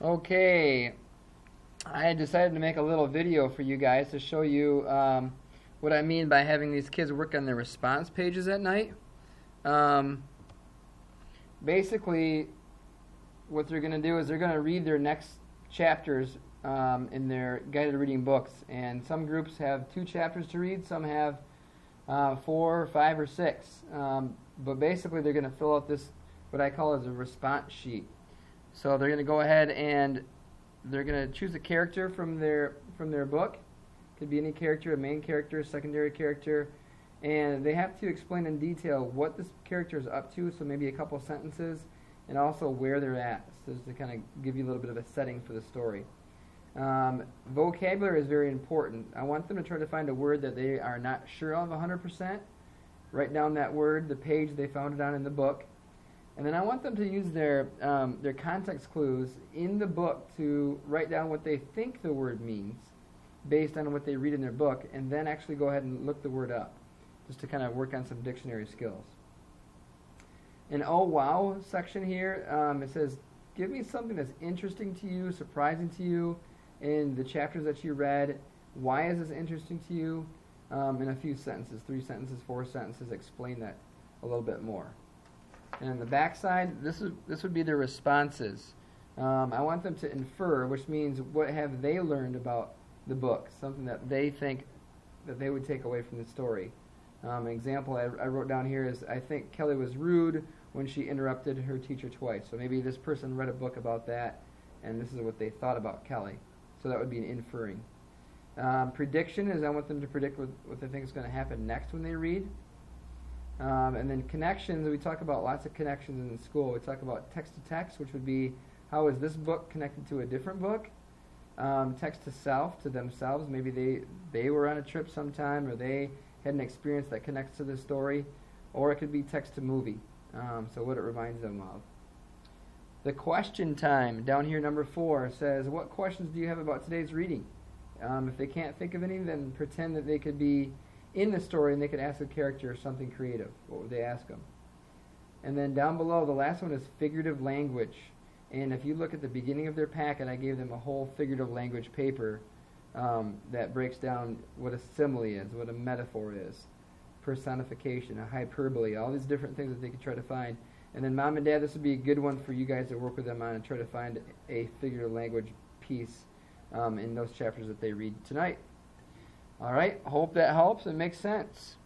Okay, I decided to make a little video for you guys to show you what I mean by having these kids work on their response pages at night. Um, Basically, what they're going to do is they're going to read their next chapters in their guided reading books. And some groups have 2 chapters to read, some have 4, 5, or 6. But basically, they're going to fill out this, what I call as a response sheet. So they're going to go ahead and they're going to choose a character from their book. Could be any character, a main character, a secondary character, and they have to explain in detail what this character is up to. So maybe a couple sentences, and also where they're at, so just to kind of give you a little bit of a setting for the story. Vocabulary is very important. I want them to try to find a word that they are not sure of 100%. Write down that word, the page they found it on in the book. And then I want them to use their context clues in the book to write down what they think the word means based on what they read in their book, and then actually go ahead and look the word up, just to kind of work on some dictionary skills. In Oh Wow section here, it says, give me something that's interesting to you, surprising to you in the chapters that you read. Why is this interesting to you? In a few sentences, 3 sentences, 4 sentences, explain that a little bit more. And on the back side, this would be their responses. I want them to infer, which means what have they learned about the book, something that they think that they would take away from the story. An example I wrote down here is, I think Kelly was rude when she interrupted her teacher twice. So maybe this person read a book about that, and this is what they thought about Kelly. So that would be an inferring. Prediction is I want them to predict what they think is going to happen next when they read. And then connections, we talk about lots of connections in school. We talk about text to text, which would be, how is this book connected to a different book? Text to self, to themselves. Maybe they were on a trip sometime, or they had an experience that connects to the story. Or it could be text to movie, so what it reminds them of. The question time, down here number 4, says, what questions do you have about today's reading? If they can't think of any, then pretend that they could be in the story and they could ask a character something creative. What would they ask them? And then down below, the last one is figurative language. And if you look at the beginning of their packet, I gave them a whole figurative language paper that breaks down what a simile is, what a metaphor is, personification, a hyperbole, all these different things that they could try to find. And then Mom and Dad, this would be a good one for you guys to work with them on and try to find a figurative language piece in those chapters that they read tonight. All right, hope that helps and makes sense.